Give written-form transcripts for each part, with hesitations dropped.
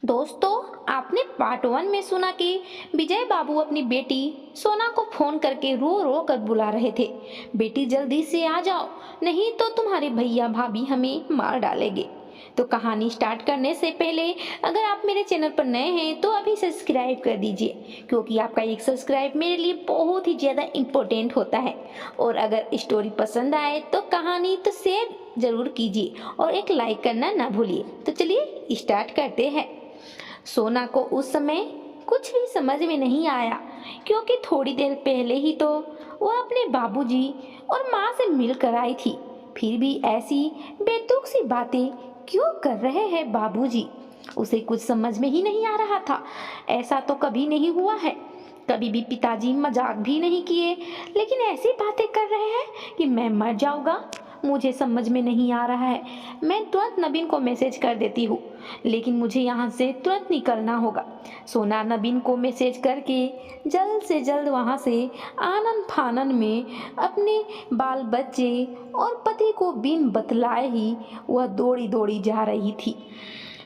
दोस्तों, आपने पार्ट 1 में सुना कि विजय बाबू अपनी बेटी सोना को फोन करके रो रो कर बुला रहे थे। बेटी जल्दी से आ जाओ, नहीं तो तुम्हारे भैया भाभी हमें मार डालेंगे। तो कहानी स्टार्ट करने से पहले अगर आप मेरे चैनल पर नए हैं तो अभी सब्सक्राइब कर दीजिए, क्योंकि आपका एक सब्सक्राइब मेरे लिए बहुत ही ज़्यादा इम्पोर्टेंट होता है। और अगर स्टोरी पसंद आए तो कहानी तो शेयर जरूर कीजिए और एक लाइक करना ना भूलिए। तो चलिए स्टार्ट करते हैं। सोना को उस समय कुछ भी समझ में नहीं आया, क्योंकि थोड़ी देर पहले ही तो वह अपने बाबूजी और माँ से मिल कर आई थी। फिर भी ऐसी बेतुक सी बातें क्यों कर रहे हैं बाबूजी? उसे कुछ समझ में ही नहीं आ रहा था। ऐसा तो कभी नहीं हुआ है, कभी भी पिताजी मजाक भी नहीं किए, लेकिन ऐसी बातें कर रहे हैं कि मैं मर जाऊंगा। मुझे समझ में नहीं आ रहा है। मैं तुरंत नबीन को मैसेज कर देती हूँ, लेकिन मुझे यहाँ से तुरंत निकलना होगा। सोना नबीन को मैसेज करके जल्द से जल्द वहाँ से आनन फानन में अपने बाल बच्चे और पति को बिन बतलाए ही वह दौड़ी दौड़ी जा रही थी।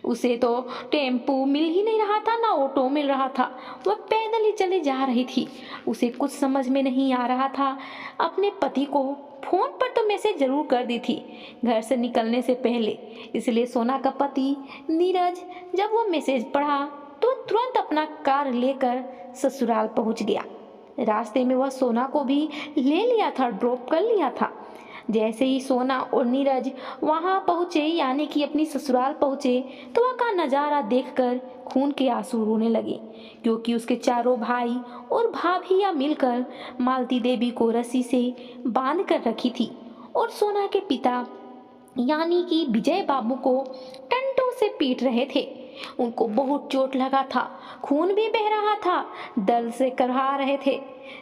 उसे तो टेम्पू मिल ही नहीं रहा था, ना ऑटो मिल रहा था। वह पैदल ही चली जा रही थी। उसे कुछ समझ में नहीं आ रहा था। अपने पति को फोन पर तो मैसेज जरूर कर दी थी घर से निकलने से पहले, इसलिए सोना का पति नीरज जब वो मैसेज पढ़ा तो तुरंत अपना कार लेकर ससुराल पहुंच गया। रास्ते में वह सोना को भी ले लिया था, ड्रॉप कर लिया था। जैसे ही सोना और नीरज वहां पहुंचे, यानी कि अपनी ससुराल पहुंचे, तो वहां का नजारा देखकर खून के आंसू रोने लगे, क्योंकि उसके चारों भाई और भाभियां मिलकर मालती देवी को रस्सी से बांध कर रखी थी और सोना के पिता यानी कि विजय बाबू को टंटों से पीट रहे थे। उनको बहुत चोट लगा था, खून भी बह रहा था, दर्द से करहा रहे थे,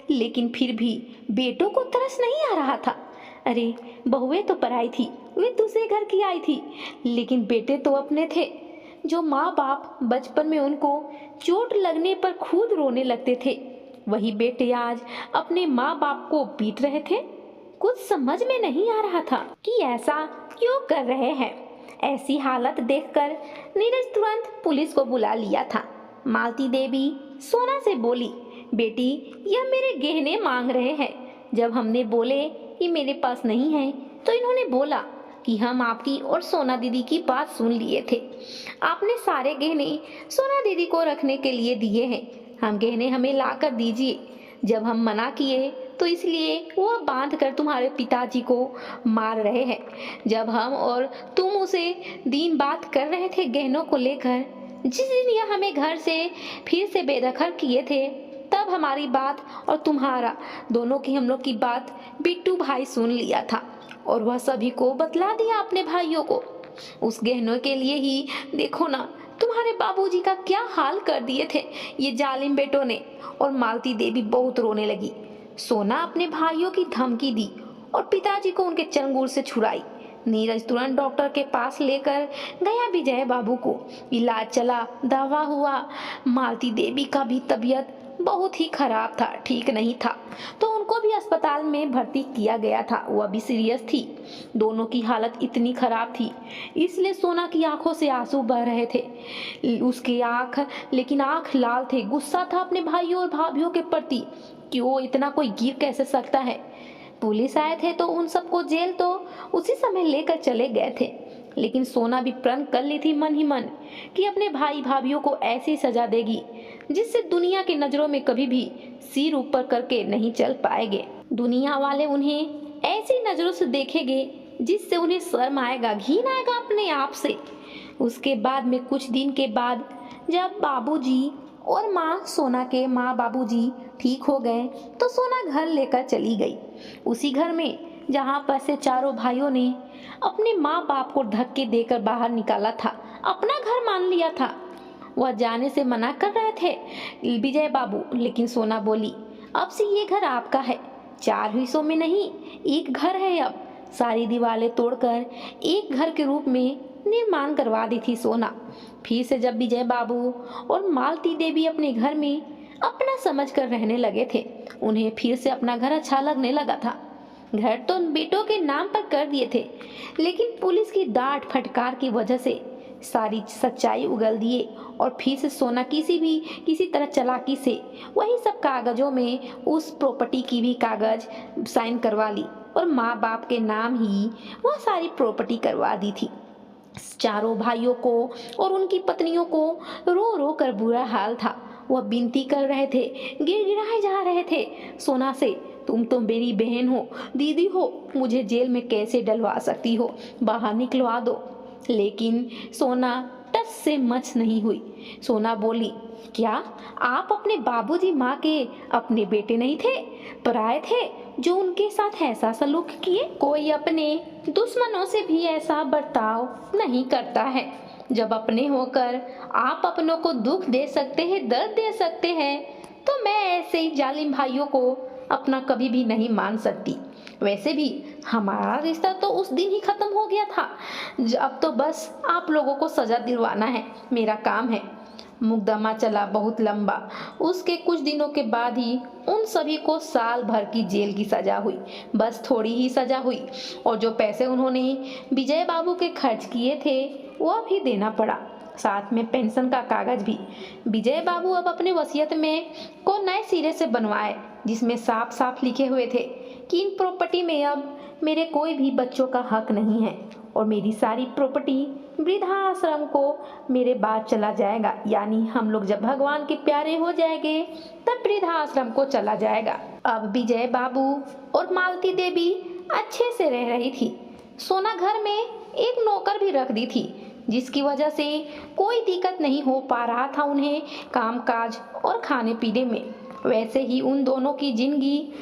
लेकिन फिर भी बेटों को तरस नहीं आ रहा था। अरे, बहुएं तो पराई थी, वे दूसरे घर की आई थी, लेकिन बेटे तो अपने थे। जो माँ बाप बचपन में उनको चोट लगने पर खुद रोने लगते थे, वही बेटे आज अपने माँ बाप को पीट रहे थे। कुछ समझ में नहीं आ रहा था कि ऐसा क्यों कर रहे हैं। ऐसी हालत देखकर नीरज तुरंत पुलिस को बुला लिया था। मालती देवी सोना से बोली, बेटी, यह मेरे गहने मांग रहे हैं। जब हमने बोले कि मेरे पास नहीं है, तो इन्होंने बोला कि हम आपकी और सोना दीदी की बात सुन लिए थे। आपने सारे गहने सोना दीदी को रखने के लिए दिए हैं। हम गहने हमें ला कर दीजिए। जब हम मना किए तो इसलिए वो बांध कर तुम्हारे पिताजी को मार रहे हैं। जब हम और तुम उसे दिन बात कर रहे थे गहनों को लेकर, जिस दिन यह हमें घर से फिर से बेदखल किए थे, तब हमारी बात और तुम्हारा दोनों की हम लोग की बात बिट्टू भाई सुन लिया था और वह सभी को बतला दिया अपने भाइयों को। उस गहनों के लिए ही देखो ना तुम्हारे बाबूजी का क्या हाल कर दिए थे ये जालिम बेटों ने। और मालती देवी बहुत रोने लगी। सोना अपने भाइयों की धमकी दी और पिताजी को उनके चंगुल से छुड़ाई। नीरज तुरंत डॉक्टर के पास लेकर गया विजय बाबू को। इलाज चला, दवा हुआ। मालती देवी का भी तबीयत बहुत ही खराब था, ठीक नहीं था, तो उनको भी अस्पताल में भर्ती किया गया था। वह भी सीरियस थी। दोनों की हालत इतनी खराब थी, इसलिए सोना की आंखों से आंसू बह रहे थे। उसकी आंख, लेकिन आंख लाल थे। गुस्सा था अपने भाइयों और भाभियों के प्रति। क्यों इतना कोई गिर कैसे सकता है। पुलिस आए थे तो उन सबको जेल तो उसी समय लेकर चले गए थे, लेकिन सोना भी प्रण कर ली थी मन ही मन कि अपने भाई भाभियों को ऐसी सजा देगी जिससे दुनिया की नजरों में कभी भी सिर ऊपर करके नहीं चल पाएंगे। दुनिया वाले उन्हें ऐसी नजरों से देखेंगे जिससे उन्हें शर्म आएगा, घिन आएगा अपने आप से। उसके बाद में कुछ दिन के बाद जब बाबूजी और माँ सोना के माँ बाबूजी ठीक हो गए तो सोना घर लेकर चली गई। उसी घर में जहाँ पर से चारों भाइयों ने अपने माँ बाप को धक्के देकर बाहर निकाला था, अपना घर मान लिया था। वह जाने से मना कर रहे थे विजय बाबू, लेकिन सोना बोली, अब से ये घर आपका है। 4 हिस्सों में नहीं, एक घर है। अब सारी दीवारें तोड़कर एक घर के रूप में निर्माण करवा दी थी सोना। फिर से जब विजय बाबू और मालती देवी अपने घर में अपना समझ कर रहने लगे थे, उन्हें फिर से अपना घर अच्छा लगने लगा था। घर तो बेटों के नाम पर कर दिए थे, लेकिन पुलिस की डांट फटकार की वजह से सारी सच्चाई उगल दिए और फिर से सोना किसी तरह चालाकी से वही सब कागजों में उस प्रॉपर्टी की भी कागज साइन करवा ली और माँ बाप के नाम ही वह सारी प्रॉपर्टी करवा दी थी। चारों भाइयों को और उनकी पत्नियों को रो रो कर बुरा हाल था। वह विनती कर रहे थे, गिड़गिड़ाए जा रहे थे सोना से, तुम तो मेरी बहन हो, दीदी हो, मुझे जेल में कैसे डलवा सकती हो, बाहर निकलवा दो। लेकिन सोना टस से मच नहीं हुई। सोना बोली, क्या आप अपने बाबूजी माँ के अपने बेटे नहीं थे, पराए थे जो उनके साथ ऐसा सलूक किए? कोई अपने दुश्मनों से भी ऐसा बर्ताव नहीं करता है। जब अपने होकर आप अपनों को दुख दे सकते हैं, दर्द दे सकते हैं, तो मैं ऐसे ही जालिम भाइयों को अपना कभी भी नहीं मान सकती। वैसे भी हमारा रिश्ता तो उस दिन ही खत्म हो गया था। अब तो बस आप लोगों को सजा दिलवाना है, मेरा काम है। मुकदमा चला बहुत लंबा। उसके कुछ दिनों के बाद ही उन सभी को साल भर की जेल की सजा हुई। बस थोड़ी ही सजा हुई और जो पैसे उन्होंने विजय बाबू के खर्च किए थे वह भी देना पड़ा, साथ में पेंशन का कागज भी। विजय बाबू अब अपने वसीयत में को नए सिरे से बनवाए, जिसमें साफ साफ लिखे हुए थे कि इन प्रॉपर्टी में अब मेरे कोई भी बच्चों का हक नहीं है और मेरी सारी प्रॉपर्टी वृद्धाश्रम को मेरे बाद चला जाएगा। यानी हम लोग जब भगवान के प्यारे हो जाएंगे तब वृद्धाश्रम को चला जाएगा। अब विजय बाबू और मालती देवी अच्छे से रह रही थी। सोना घर में एक नौकर भी रख दी थी, जिसकी वजह से कोई दिक्कत नहीं हो पा रहा था उन्हें कामकाज और खाने पीने में। वैसे ही उन दोनों की जिंदगी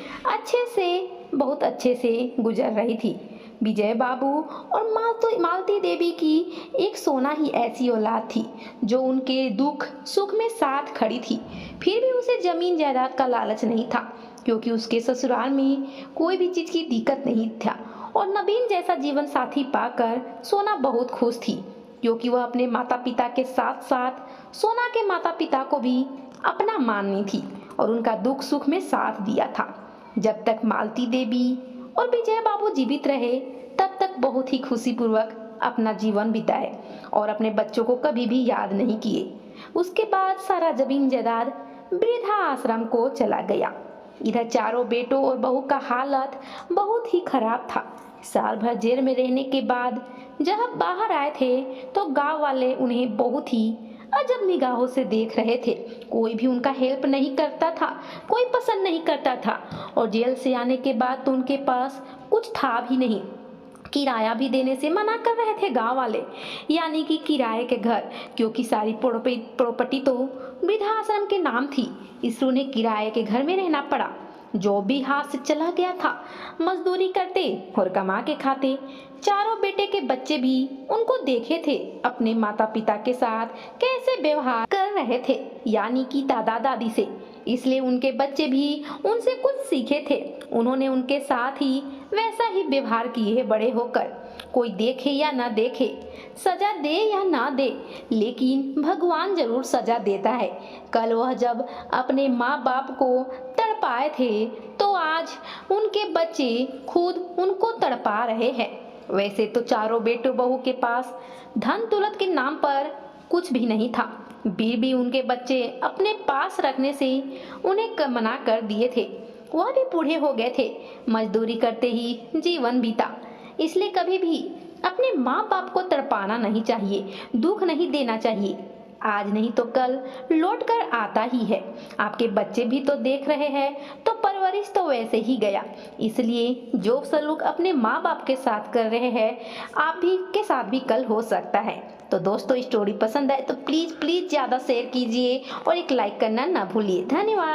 बहुत अच्छे से गुजर रही थी। विजय बाबू और मालती देवी की एक सोना ही ऐसी औलाद थी जो उनके दुख सुख में साथ खड़ी थी। फिर भी उसे जमीन जायदाद का लालच नहीं था, क्योंकि उसके ससुराल में कोई भी चीज की दिक्कत नहीं था और नवीन जैसा जीवन साथी पाकर सोना बहुत खुश थी, क्योंकि वह अपने माता पिता के साथ साथ सोना के माता पिता को भी अपना माननी थी और उनका दुख सुख में साथ दिया था। जब तक मालती देवी और विजय बाबू जीवित रहे तब तक बहुत ही खुशीपूर्वक अपना जीवन बिताए और अपने बच्चों को कभी भी याद नहीं किए। उसके बाद सारा जमीन जायदाद वृद्धाश्रम को चला गया। इधर चारों बेटों और बहू का हालत बहुत ही खराब था। साल भर जेल में रहने के बाद जब बाहर आए थे तो गांव वाले उन्हें बहुत ही अजब निगाहों से देख रहे थे। कोई भी उनका हेल्प नहीं करता था, कोई पसंद नहीं करता था और जेल से आने के बाद तो उनके पास कुछ था भी नहीं। किराया भी देने से मना कर रहे थे गांव वाले, यानी कि किराए के घर, क्योंकि सारी प्रॉपर्टी तो वृद्धाश्रम के नाम थी, इसलिए उन्हें किराए के घर में रहना पड़ा। जो भी हाथ से चला गया था मजदूरी करते और कमा के खाते। चारों बेटे के बच्चे भी उनको देखे थे अपने माता पिता के साथ कैसे व्यवहार कर रहे थे, यानी कि दादा दादी से, इसलिए उनके बच्चे भी उनसे कुछ सीखे थे। उन्होंने उनके साथ ही वैसा ही व्यवहार किए बड़े होकर। कोई देखे या ना देखे, सजा दे या ना दे, लेकिन भगवान जरूर सजा देता है। कल वह जब अपने माँ बाप को तड़पाए थे तो आज उनके बच्चे खुद उनको तड़पा रहे हैं। वैसे तो चारों बेटों बहू के पास धन दौलत के नाम पर कुछ भी नहीं था, फिर भी उनके बच्चे अपने पास रखने से उन्हें मना कर दिए थे। वह भी बूढ़े हो गए थे, मजदूरी करते ही जीवन बीता। इसलिए कभी भी अपने माँ बाप को तड़पाना नहीं चाहिए, दुख नहीं देना चाहिए। आज नहीं तो कल लौट कर आता ही है। आपके बच्चे भी तो देख रहे हैं, तो परवरिश तो वैसे ही गया। इसलिए जो सलूक अपने माँ बाप के साथ कर रहे हैं, आप भी के साथ भी कल हो सकता है। तो दोस्तों, स्टोरी पसंद आए तो प्लीज़ ज़्यादा शेयर कीजिए और एक लाइक करना ना भूलिए। धन्यवाद।